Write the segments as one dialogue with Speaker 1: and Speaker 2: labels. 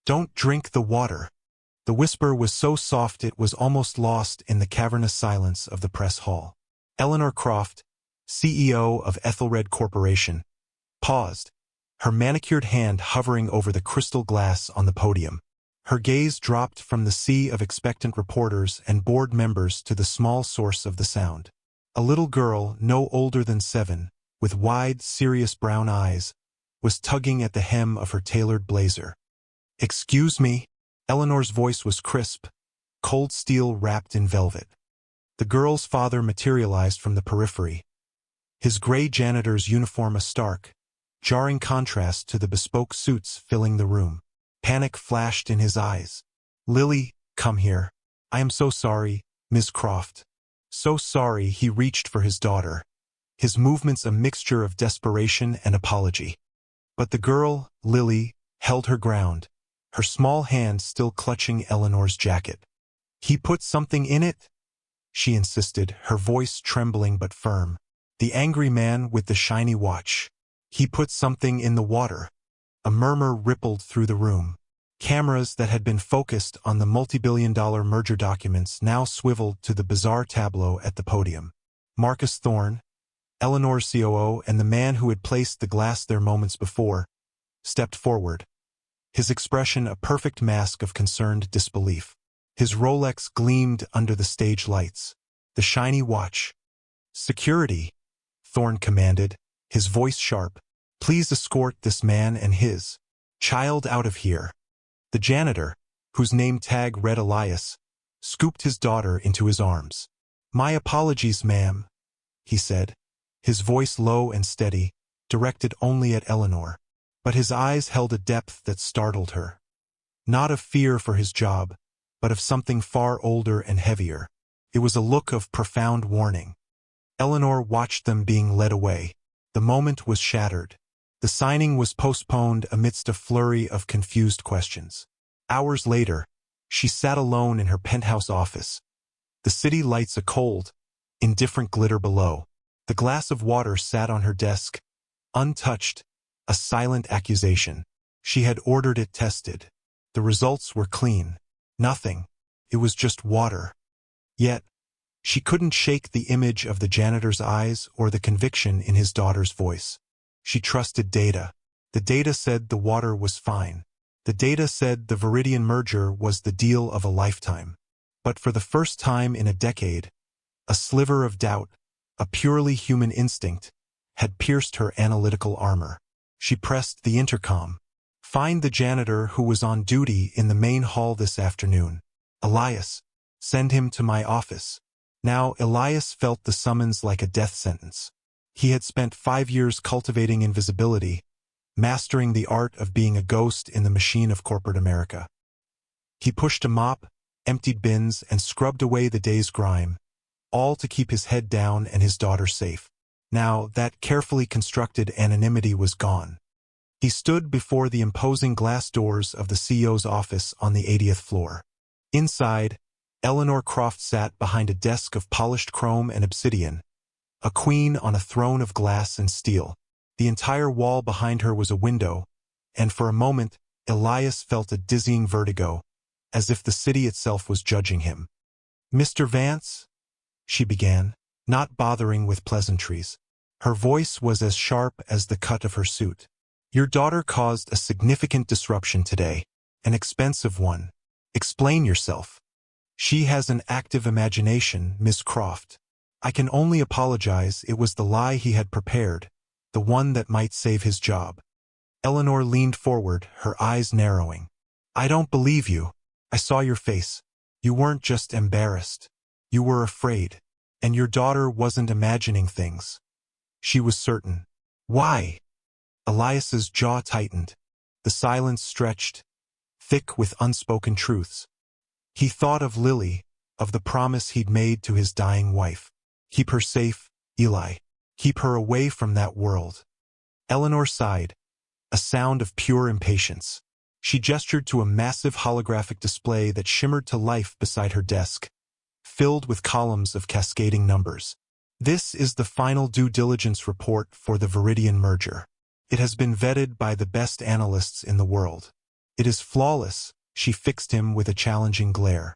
Speaker 1: Don't drink the water. The whisper was so soft it was almost lost in the cavernous silence of the press hall. Eleanor Croft, CEO of Ethelred Corporation, paused, her manicured hand hovering over the crystal glass on the podium. Her gaze dropped from the sea of expectant reporters and board members to the small source of the sound. A little girl, no older than 7, with wide, serious brown eyes, was tugging at the hem of her tailored blazer. "Excuse me?" Eleanor's voice was crisp, cold steel wrapped in velvet. The girl's father materialized from the periphery, his gray janitor's uniform a stark, jarring contrast to the bespoke suits filling the room. Panic flashed in his eyes. "Lily, come here. I am so sorry, Ms. Croft." So sorry. He reached for his daughter, his movements a mixture of desperation and apology. But the girl, Lily, held her ground, her small hand still clutching Eleanor's jacket. "He put something in it?" she insisted, her voice trembling but firm. "The angry man with the shiny watch. He put something in the water." A murmur rippled through the room. Cameras that had been focused on the multi-billion-dollar merger documents now swiveled to the bizarre tableau at the podium. Marcus Thorne, Eleanor's COO and the man who had placed the glass there moments before, stepped forward, his expression a perfect mask of concerned disbelief. His Rolex gleamed under the stage lights. The shiny watch. "Security," Thorne commanded, his voice sharp. "Please escort this man and his child out of here." The janitor, whose name tag read Elias, scooped his daughter into his arms. "My apologies, ma'am," he said, his voice low and steady, directed only at Eleanor. But his eyes held a depth that startled her. Not of fear for his job, but of something far older and heavier. It was a look of profound warning. Eleanor watched them being led away. The moment was shattered. The signing was postponed amidst a flurry of confused questions. Hours later, she sat alone in her penthouse office. The city lights a cold, indifferent glitter below. The glass of water sat on her desk, untouched, a silent accusation. She had ordered it tested. The results were clean. Nothing. It was just water. Yet, she couldn't shake the image of the janitor's eyes or the conviction in his daughter's voice. She trusted data. The data said the water was fine. The data said the Viridian merger was the deal of a lifetime. But for the first time in a decade, a sliver of doubt, a purely human instinct, had pierced her analytical armor. She pressed the intercom. "Find the janitor who was on duty in the main hall this afternoon. Elias. Send him to my office." Now Elias felt the summons like a death sentence. He had spent 5 years cultivating invisibility, mastering the art of being a ghost in the machine of corporate America. He pushed a mop, emptied bins, and scrubbed away the day's grime, all to keep his head down and his daughter safe. Now that carefully constructed anonymity was gone. He stood before the imposing glass doors of the CEO's office on the 80th floor. Inside, Eleanor Croft sat behind a desk of polished chrome and obsidian, a queen on a throne of glass and steel. The entire wall behind her was a window, and for a moment, Elias felt a dizzying vertigo, as if the city itself was judging him. "Mr. Vance?" she began, not bothering with pleasantries. Her voice was as sharp as the cut of her suit. "Your daughter caused a significant disruption today, an expensive one. Explain yourself." "She has an active imagination, Miss Croft. I can only apologize. It was the lie he had prepared, the one that might save his job." Eleanor leaned forward, her eyes narrowing. "I don't believe you. I saw your face. You weren't just embarrassed. You were afraid. And your daughter wasn't imagining things. She was certain." "Why?" Elias's jaw tightened. The silence stretched, thick with unspoken truths. He thought of Lily, of the promise he'd made to his dying wife. Keep her safe, Eli. Keep her away from that world. Eleanor sighed, a sound of pure impatience. She gestured to a massive holographic display that shimmered to life beside her desk, filled with columns of cascading numbers. "This is the final due diligence report for the Viridian merger. It has been vetted by the best analysts in the world. It is flawless, she fixed him with a challenging glare.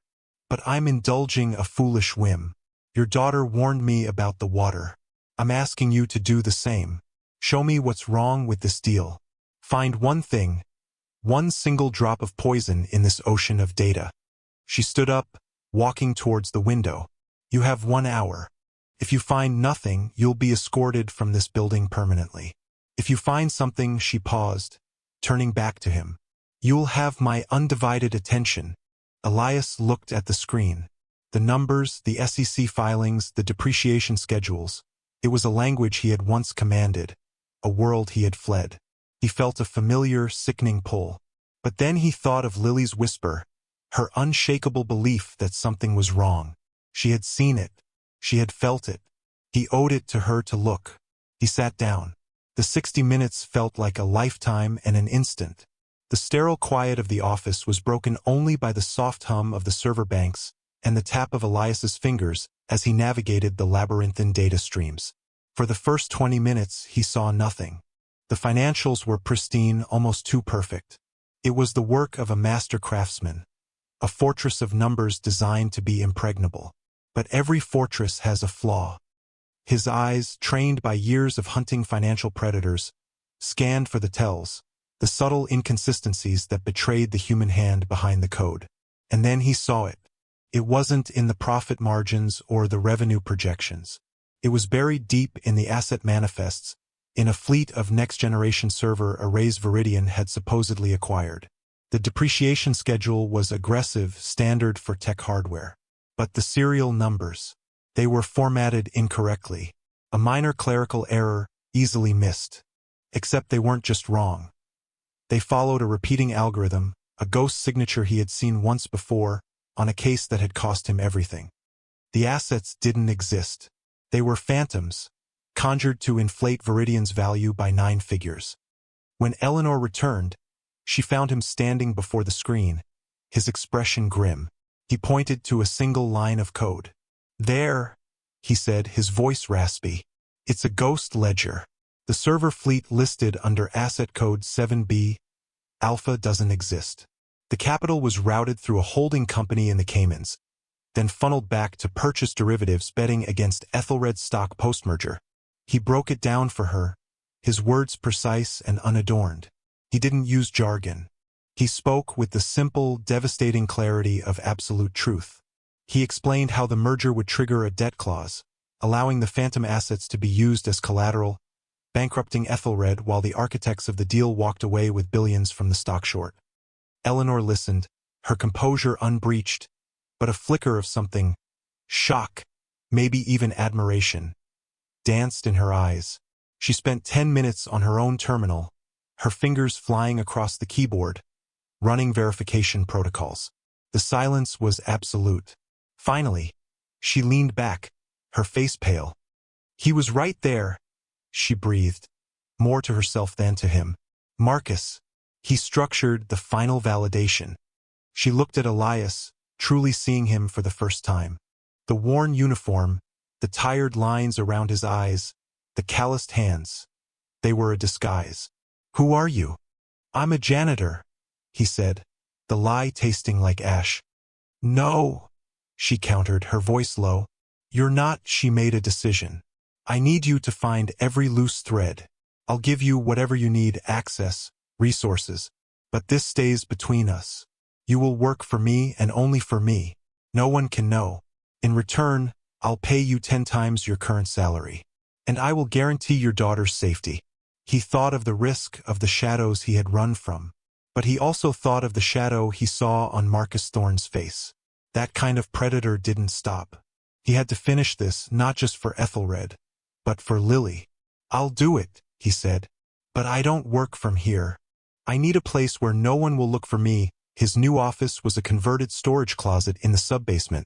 Speaker 1: But I'm indulging a foolish whim. Your daughter warned me about the water. I'm asking you to do the same. Show me what's wrong with this deal. Find one thing, one single drop of poison in this ocean of data. She stood up, walking towards the window. You have 1 hour. If you find nothing, you'll be escorted from this building permanently. If you find something, she paused, turning back to him. You'll have my undivided attention. Elias looked at the screen. The numbers, the SEC filings, the depreciation schedules. It was a language he had once commanded, a world he had fled. He felt a familiar, sickening pull. But then he thought of Lily's whisper, her unshakable belief that something was wrong. She had seen it. She had felt it. He owed it to her to look. He sat down. The 60 minutes felt like a lifetime and an instant. The sterile quiet of the office was broken only by the soft hum of the server banks and the tap of Elias's fingers as he navigated the labyrinthine data streams. For the first 20 minutes, he saw nothing. The financials were pristine, almost too perfect. It was the work of a master craftsman, a fortress of numbers designed to be impregnable. But every fortress has a flaw. His eyes, trained by years of hunting financial predators, scanned for the tells, the subtle inconsistencies that betrayed the human hand behind the code. And then he saw it. It wasn't in the profit margins or the revenue projections. It was buried deep in the asset manifests, in a fleet of next-generation server arrays Viridian had supposedly acquired. The depreciation schedule was aggressive, standard for tech hardware. But the serial numbers, they were formatted incorrectly. A minor clerical error, easily missed. Except they weren't just wrong. They followed a repeating algorithm, a ghost signature he had seen once before, on a case that had cost him everything. The assets didn't exist. They were phantoms, conjured to inflate Viridian's value by 9 figures. When Eleanor returned, she found him standing before the screen, his expression grim. He pointed to a single line of code. There, he said, his voice raspy. It's a ghost ledger. The server fleet listed under asset code 7B, Alpha doesn't exist. The capital was routed through a holding company in the Caymans, then funneled back to purchase derivatives betting against Ethelred stock post-merger. He broke it down for her, his words precise and unadorned. He didn't use jargon. He spoke with the simple, devastating clarity of absolute truth. He explained how the merger would trigger a debt clause, allowing the phantom assets to be used as collateral, bankrupting Ethelred while the architects of the deal walked away with billions from the stock short. Eleanor listened, her composure unbreached, but a flicker of something, shock, maybe even admiration, danced in her eyes. She spent 10 minutes on her own terminal, her fingers flying across the keyboard, running verification protocols. The silence was absolute. Finally, she leaned back, her face pale. He was right there, she breathed, more to herself than to him. Marcus. He structured the final validation. She looked at Elias, truly seeing him for the first time. The worn uniform, the tired lines around his eyes, the calloused hands. They were a disguise. Who are you? I'm a janitor, he said, the lie tasting like ash. No, she countered, her voice low. You're not. She made a decision. I need you to find every loose thread. I'll give you whatever you need, access, resources. But this stays between us. You will work for me and only for me. No one can know. In return, I'll pay you 10 times your current salary. And I will guarantee your daughter's safety. He thought of the risk of the shadows he had run from. But he also thought of the shadow he saw on Marcus Thorne's face. That kind of predator didn't stop. He had to finish this, not just for Ethelred, but for Lily. I'll do it, he said. But I don't work from here. I need a place where no one will look for me. His new office was a converted storage closet in the subbasement,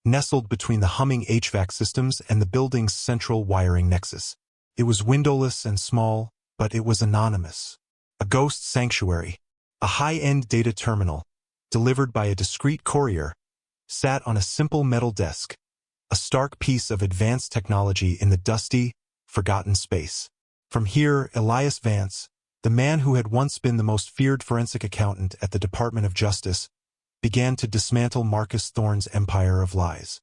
Speaker 1: nestled between the humming HVAC systems and the building's central wiring nexus. It was windowless and small, but it was anonymous. A ghost sanctuary, a high-end data terminal, delivered by a discreet courier, sat on a simple metal desk, a stark piece of advanced technology in the dusty, forgotten space. From here, Elias Vance, The man who had once been the most feared forensic accountant at the Department of Justice began to dismantle Marcus Thorne's empire of lies.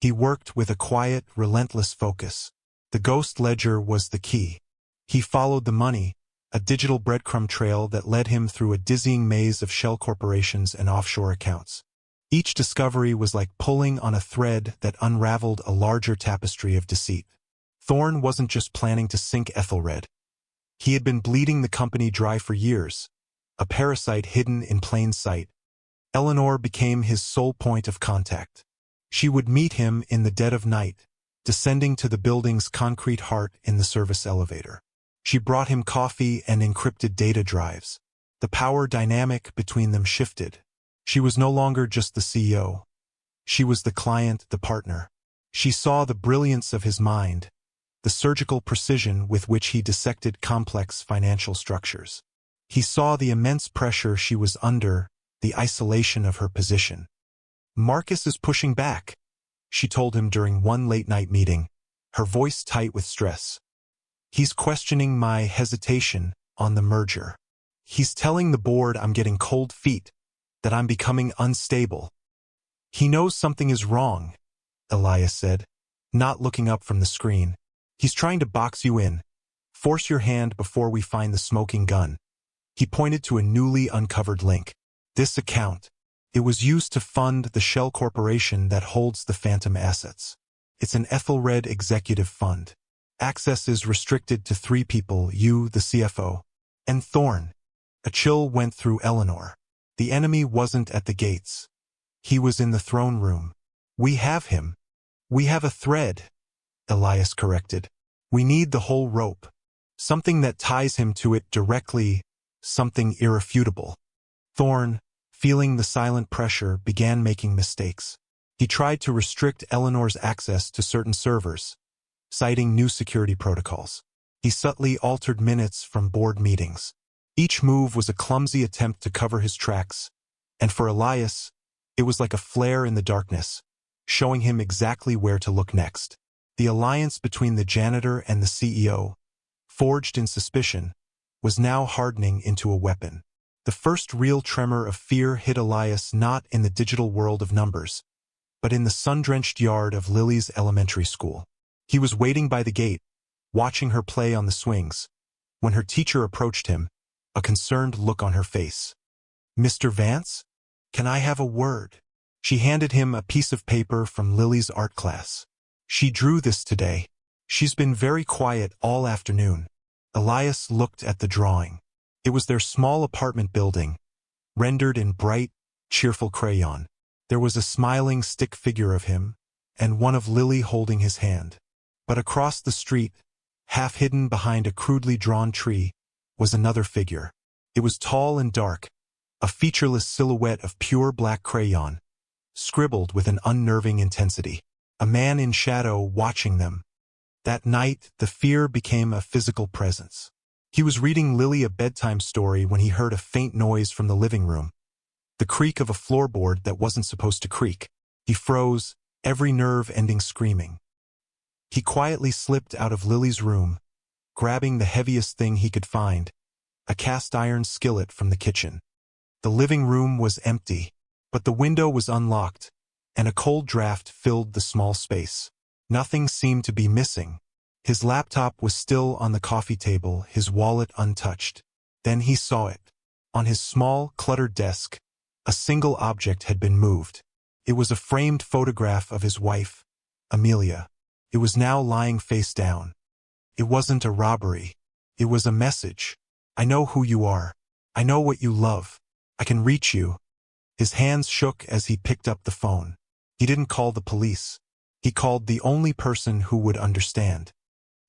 Speaker 1: He worked with a quiet, relentless focus. The ghost ledger was the key. He followed the money, a digital breadcrumb trail that led him through a dizzying maze of shell corporations and offshore accounts. Each discovery was like pulling on a thread that unraveled a larger tapestry of deceit. Thorne wasn't just planning to sink Ethelred. He had been bleeding the company dry for years, a parasite hidden in plain sight. Eleanor became his sole point of contact. She would meet him in the dead of night, descending to the building's concrete heart in the service elevator. She brought him coffee and encrypted data drives. The power dynamic between them shifted. She was no longer just the CEO. She was the client, the partner. She saw the brilliance of his mind, the surgical precision with which he dissected complex financial structures. He saw the immense pressure she was under, the isolation of her position. "Marcus is pushing back," she told him during one late-night meeting, her voice tight with stress. "He's questioning my hesitation on the merger. He's telling the board I'm getting cold feet, that I'm becoming unstable." "He knows something is wrong," Elias said, not looking up from the screen. "He's trying to box you in. Force your hand before we find the smoking gun." He pointed to a newly uncovered link. "This account. It was used to fund the shell corporation that holds the phantom assets. It's an Ethelred executive fund. Access is restricted to 3 people, you, the CFO, and Thorne." A chill went through Eleanor. The enemy wasn't at the gates. He was in the throne room. "We have him. We have a thread," Elias corrected. "We need the whole rope. Something that ties him to it directly, something irrefutable." Thorne, feeling the silent pressure, began making mistakes. He tried to restrict Eleanor's access to certain servers, citing new security protocols. He subtly altered minutes from board meetings. Each move was a clumsy attempt to cover his tracks, and for Elias, it was like a flare in the darkness, showing him exactly where to look next. The alliance between the janitor and the CEO, forged in suspicion, was now hardening into a weapon. The first real tremor of fear hit Elias not in the digital world of numbers, but in the sun-drenched yard of Lily's elementary school. He was waiting by the gate, watching her play on the swings, when her teacher approached him, a concerned look on her face. "Mr. Vance? Can I have a word?" She handed him a piece of paper from Lily's art class. "She drew this today. She's been very quiet all afternoon." Elias looked at the drawing. It was their small apartment building, rendered in bright, cheerful crayon. There was a smiling stick figure of him, and one of Lily holding his hand. But across the street, half hidden behind a crudely drawn tree, was another figure. It was tall and dark, a featureless silhouette of pure black crayon, scribbled with an unnerving intensity. A man in shadow watching them. That night, the fear became a physical presence. He was reading Lily a bedtime story when he heard a faint noise from the living room, the creak of a floorboard that wasn't supposed to creak. He froze, every nerve ending screaming. He quietly slipped out of Lily's room, grabbing the heaviest thing he could find, a cast-iron skillet from the kitchen. The living room was empty, but the window was unlocked, and a cold draft filled the small space. Nothing seemed to be missing. His laptop was still on the coffee table, his wallet untouched. Then he saw it. On his small, cluttered desk, a single object had been moved. It was a framed photograph of his wife, Amelia. It was now lying face down. It wasn't a robbery. It was a message. "I know who you are. I know what you love. I can reach you." His hands shook as he picked up the phone. He didn't call the police. He called the only person who would understand.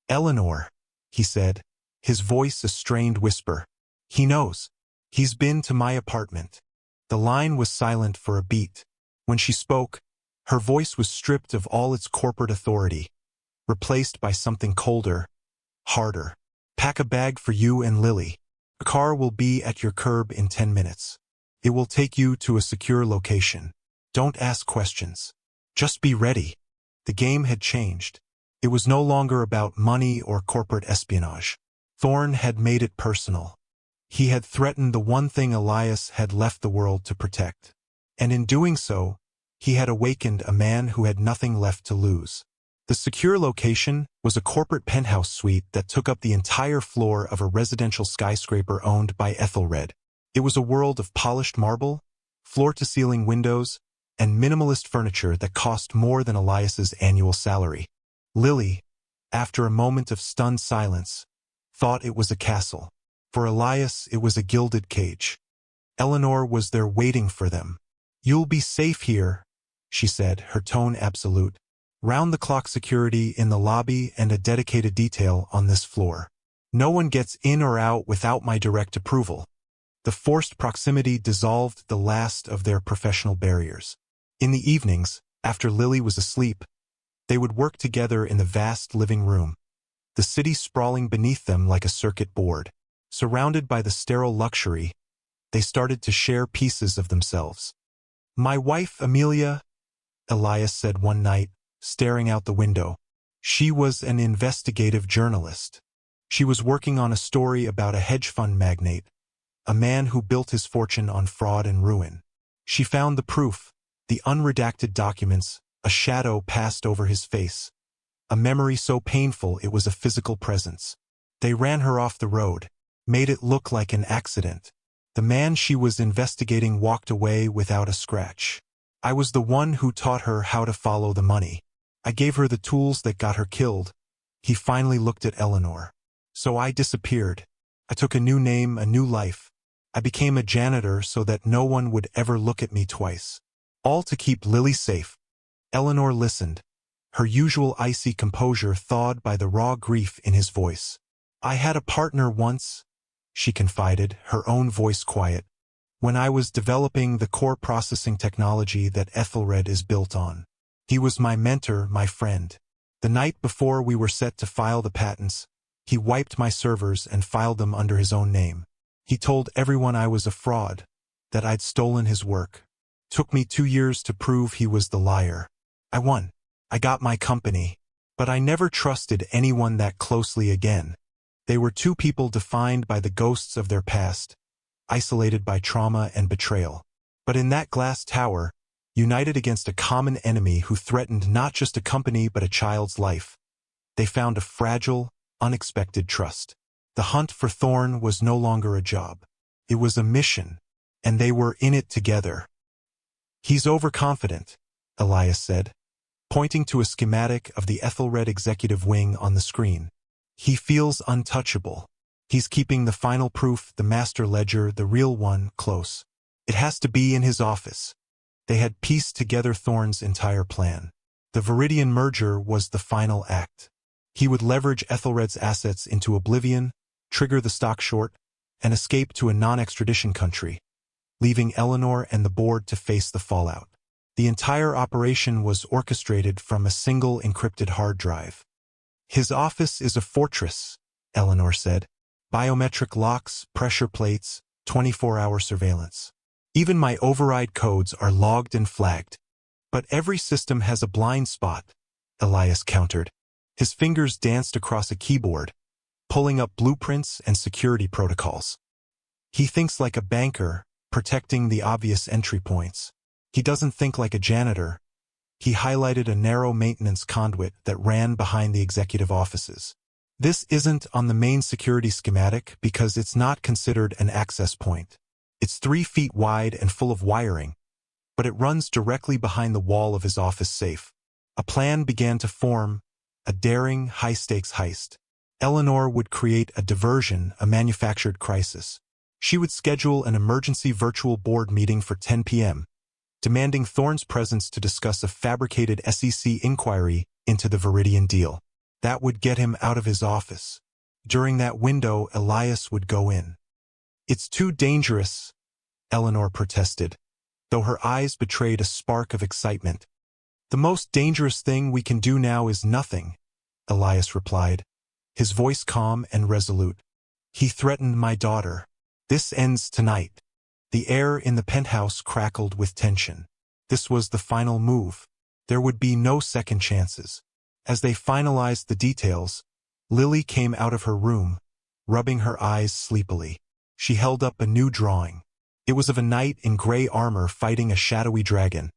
Speaker 1: "Eleanor," he said, his voice a strained whisper. "He knows. He's been to my apartment." The line was silent for a beat. When she spoke, her voice was stripped of all its corporate authority, replaced by something colder, harder. "Pack a bag for you and Lily. The car will be at your curb in 10 minutes. It will take you to a secure location. Don't ask questions. Just be ready." The game had changed. It was no longer about money or corporate espionage. Thorne had made it personal. He had threatened the one thing Elias had left the world to protect. And in doing so, he had awakened a man who had nothing left to lose. The secure location was a corporate penthouse suite that took up the entire floor of a residential skyscraper owned by Ethelred. It was a world of polished marble, floor-to-ceiling windows, and minimalist furniture that cost more than Elias's annual salary. Lily, after a moment of stunned silence, thought it was a castle. For Elias, it was a gilded cage. Eleanor was there waiting for them. "You'll be safe here," she said, her tone absolute. "Round-the-clock security in the lobby and a dedicated detail on this floor. No one gets in or out without my direct approval." The forced proximity dissolved the last of their professional barriers. In the evenings, after Lily was asleep, they would work together in the vast living room, the city sprawling beneath them like a circuit board. Surrounded by the sterile luxury, they started to share pieces of themselves. "My wife, Amelia," Elias said one night, staring out the window. She was an investigative journalist. She was working on a story about a hedge fund magnate, a man who built his fortune on fraud and ruin. She found the proof, the unredacted documents. A shadow passed over his face, a memory so painful it was a physical presence. They ran her off the road, made it look like an accident. The man she was investigating walked away without a scratch. I was the one who taught her how to follow the money. I gave her the tools that got her killed. He finally looked at Eleanor. So I disappeared. I took a new name, a new life. I became a janitor so that no one would ever look at me twice. All to keep Lily safe. Eleanor listened, her usual icy composure thawed by the raw grief in his voice. "I had a partner once," she confided, her own voice quiet, "when I was developing the core processing technology that Ethelred is built on. He was my mentor, my friend. The night before we were set to file the patents, he wiped my servers and filed them under his own name. He told everyone I was a fraud, that I'd stolen his work. Took me 2 years to prove he was the liar. I won. I got my company. But I never trusted anyone that closely again. They were two people defined by the ghosts of their past, isolated by trauma and betrayal. But in that glass tower, united against a common enemy who threatened not just a company but a child's life, they found a fragile, unexpected trust. The hunt for Thorn was no longer a job. It was a mission, and they were in it together. "He's overconfident," Elias said, pointing to a schematic of the Ethelred executive wing on the screen. "He feels untouchable. He's keeping the final proof, the master ledger, the real one, close. It has to be in his office." They had pieced together Thorn's entire plan. The Viridian merger was the final act. He would leverage Ethelred's assets into oblivion, trigger the stock short, and escape to a non-extradition country, leaving Eleanor and the board to face the fallout. The entire operation was orchestrated from a single encrypted hard drive. "His office is a fortress," Eleanor said. "Biometric locks, pressure plates, 24-hour surveillance. Even my override codes are logged and flagged. But every system has a blind spot," Elias countered. His fingers danced across a keyboard, pulling up blueprints and security protocols. "He thinks like a banker, protecting the obvious entry points. He doesn't think like a janitor." He highlighted a narrow maintenance conduit that ran behind the executive offices. "This isn't on the main security schematic because it's not considered an access point. It's 3 feet wide and full of wiring, but it runs directly behind the wall of his office safe." A plan began to form, a daring, high-stakes heist. Eleanor would create a diversion, a manufactured crisis. She would schedule an emergency virtual board meeting for 10 p.m., demanding Thorn's presence to discuss a fabricated SEC inquiry into the Viridian deal. That would get him out of his office. During that window, Elias would go in. "It's too dangerous," Eleanor protested, though her eyes betrayed a spark of excitement. "The most dangerous thing we can do now is nothing," Elias replied, his voice calm and resolute. "He threatened my daughter. This ends tonight." The air in the penthouse crackled with tension. This was the final move. There would be no second chances. As they finalized the details, Lily came out of her room, rubbing her eyes sleepily. She held up a new drawing. It was of a knight in gray armor fighting a shadowy dragon,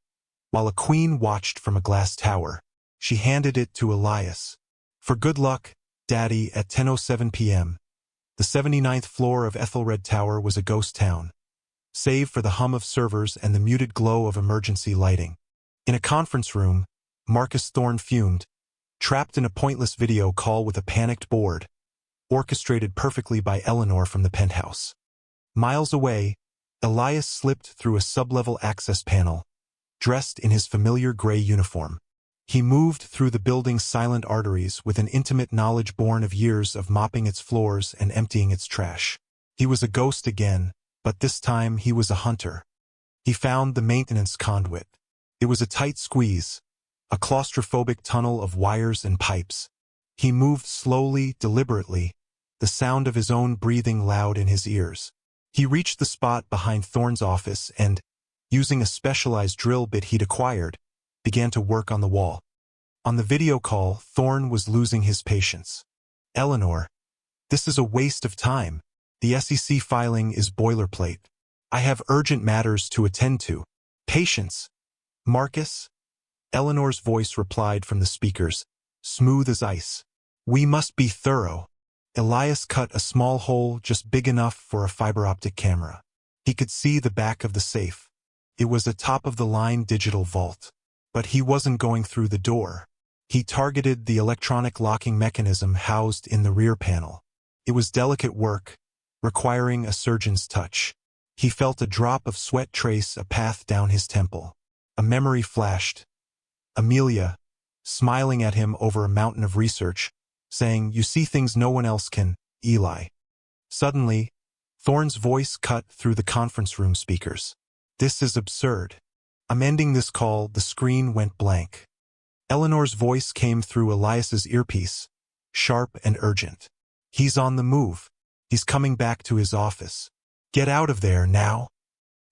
Speaker 1: while a queen watched from a glass tower. She handed it to Elias. "For good luck, Daddy." At 10:07 p.m., the 79th floor of Ethelred Tower was a ghost town, save for the hum of servers and the muted glow of emergency lighting. In a conference room, Marcus Thorne fumed, trapped in a pointless video call with a panicked board, orchestrated perfectly by Eleanor from the penthouse. Miles away, Elias slipped through a sub-level access panel, dressed in his familiar gray uniform. He moved through the building's silent arteries with an intimate knowledge born of years of mopping its floors and emptying its trash. He was a ghost again, but this time he was a hunter. He found the maintenance conduit. It was a tight squeeze, a claustrophobic tunnel of wires and pipes. He moved slowly, deliberately, the sound of his own breathing loud in his ears. He reached the spot behind Thorne's office and, using a specialized drill bit he'd acquired, began to work on the wall. On the video call, Thorne was losing his patience. "Eleanor, this is a waste of time. The SEC filing is boilerplate. I have urgent matters to attend to." "Patience, Marcus?" Eleanor's voice replied from the speakers, smooth as ice. "We must be thorough." Elias cut a small hole just big enough for a fiber-optic camera. He could see the back of the safe. It was a top-of-the-line digital vault. But he wasn't going through the door. He targeted the electronic locking mechanism housed in the rear panel. It was delicate work, requiring a surgeon's touch. He felt a drop of sweat trace a path down his temple. A memory flashed. Amelia, smiling at him over a mountain of research, saying, "You see things no one else can, Eli." Suddenly, Thorne's voice cut through the conference room speakers. "This is absurd. I'm ending this call." The screen went blank. Eleanor's voice came through Elias's earpiece, sharp and urgent. "He's on the move. He's coming back to his office. Get out of there now."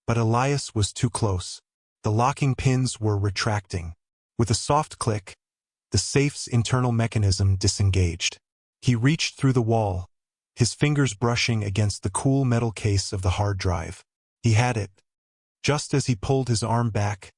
Speaker 1: But Elias was too close. The locking pins were retracting. With a soft click, the safe's internal mechanism disengaged. He reached through the wall, his fingers brushing against the cool metal case of the hard drive. He had it. Just as he pulled his arm back,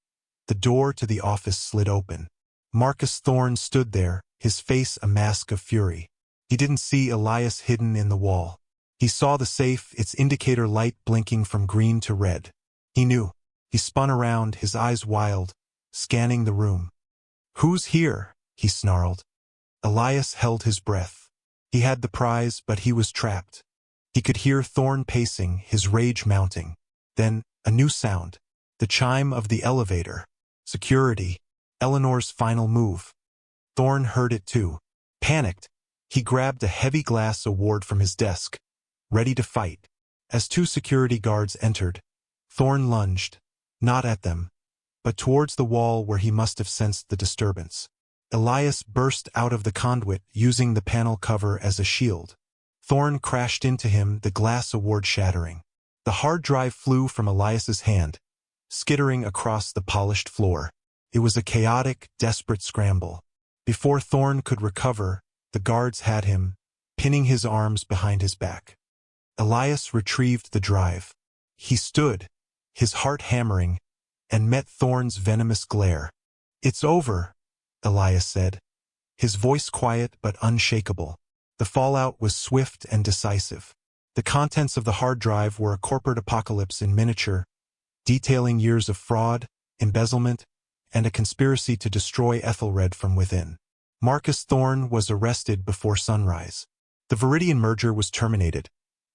Speaker 1: the door to the office slid open. Marcus Thorne stood there, his face a mask of fury. He didn't see Elias hidden in the wall. He saw the safe, its indicator light blinking from green to red. He knew. He spun around, his eyes wild, scanning the room. "Who's here?" he snarled. Elias held his breath. He had the prize, but he was trapped. He could hear Thorne pacing, his rage mounting. Then, a new sound. The chime of the elevator. Security. Eleanor's final move. Thorne heard it too. Panicked, he grabbed a heavy glass award from his desk, ready to fight. As two security guards entered, Thorne lunged, not at them, but towards the wall where he must have sensed the disturbance. Elias burst out of the conduit, using the panel cover as a shield. Thorne crashed into him, the glass award shattering. The hard drive flew from Elias's hand, skittering across the polished floor. It was a chaotic, desperate scramble. Before Thorne could recover, the guards had him, pinning his arms behind his back. Elias retrieved the drive. He stood, his heart hammering, and met Thorne's venomous glare. "It's over," Elias said, his voice quiet but unshakable. The fallout was swift and decisive. The contents of the hard drive were a corporate apocalypse in miniature, detailing years of fraud, embezzlement, and a conspiracy to destroy Ethelred from within. Marcus Thorne was arrested before sunrise. The Viridian merger was terminated,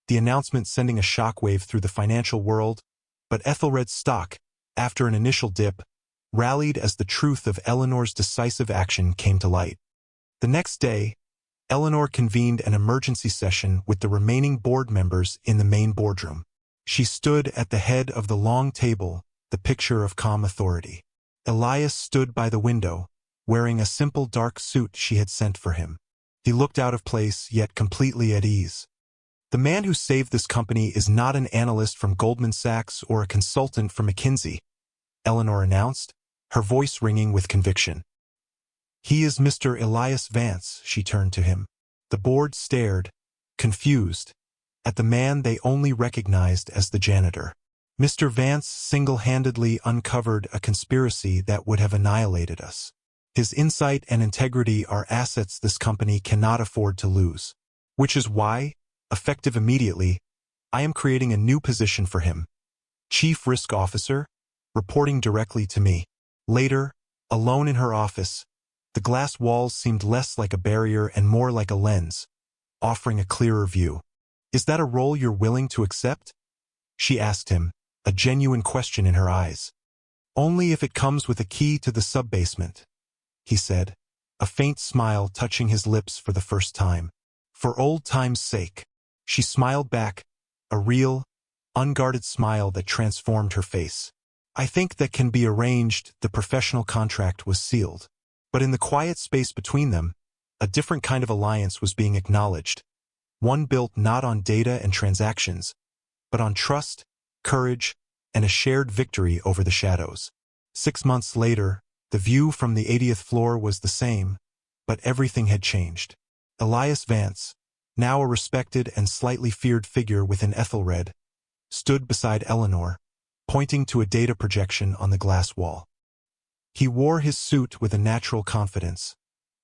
Speaker 1: the announcement sending a shockwave through the financial world, but Ethelred's stock, after an initial dip, rallied as the truth of Eleanor's decisive action came to light. The next day, Eleanor convened an emergency session with the remaining board members in the main boardroom. She stood at the head of the long table, the picture of calm authority. Elias stood by the window, wearing a simple dark suit she had sent for him. He looked out of place, yet completely at ease. "The man who saved this company is not an analyst from Goldman Sachs or a consultant from McKinsey," Eleanor announced, her voice ringing with conviction. "He is Mr. Elias Vance." She turned to him. The board stared, confused. at the man they only recognized as the janitor. Mr. Vance single-handedly uncovered a conspiracy that would have annihilated us. His insight and integrity are assets this company cannot afford to lose. Which is why, effective immediately, I am creating a new position for him. Chief Risk Officer, reporting directly to me. Later, alone in her office, the glass walls seemed less like a barrier and more like a lens, offering a clearer view. Is that a role you're willing to accept? She asked him, a genuine question in her eyes. Only if it comes with a key to the sub-basement, he said, a faint smile touching his lips for the first time. For old time's sake. She smiled back, a real, unguarded smile that transformed her face. I think that can be arranged. The professional contract was sealed. But in the quiet space between them, a different kind of alliance was being acknowledged. One built not on data and transactions, but on trust, courage, and a shared victory over the shadows. 6 months later, the view from the 80th floor was the same, but everything had changed. Elias Vance, now a respected and slightly feared figure within Ethelred, stood beside Eleanor, pointing to a data projection on the glass wall. He wore his suit with a natural confidence,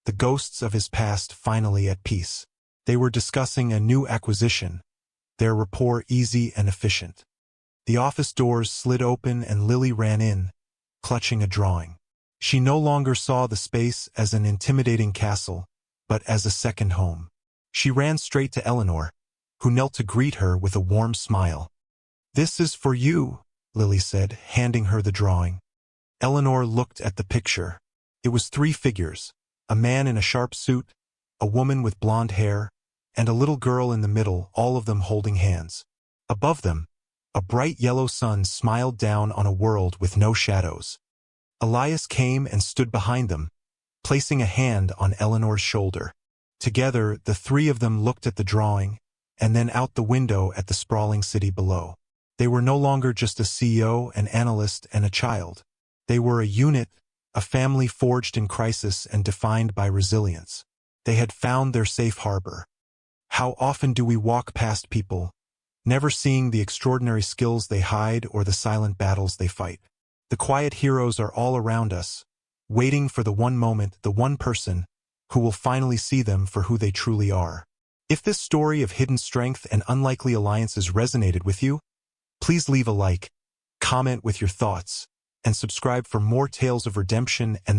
Speaker 1: the ghosts of his past finally at peace. They were discussing a new acquisition, their rapport easy and efficient. The office doors slid open and Lily ran in, clutching a drawing. She no longer saw the space as an intimidating castle, but as a second home. She ran straight to Eleanor, who knelt to greet her with a warm smile. "This is for you," Lily said, handing her the drawing. Eleanor looked at the picture. It was 3 figures, a man in a sharp suit, a woman with blonde hair, and a little girl in the middle, all of them holding hands. Above them, a bright yellow sun smiled down on a world with no shadows. Elias came and stood behind them, placing a hand on Eleanor's shoulder. Together, the 3 of them looked at the drawing, and then out the window at the sprawling city below. They were no longer just a CEO, an analyst, and a child. They were a unit, a family forged in crisis and defined by resilience. They had found their safe harbor. How often do we walk past people, never seeing the extraordinary skills they hide or the silent battles they fight? The quiet heroes are all around us, waiting for the one moment, the one person, who will finally see them for who they truly are. If this story of hidden strength and unlikely alliances resonated with you, please leave a like, comment with your thoughts, and subscribe for more tales of redemption and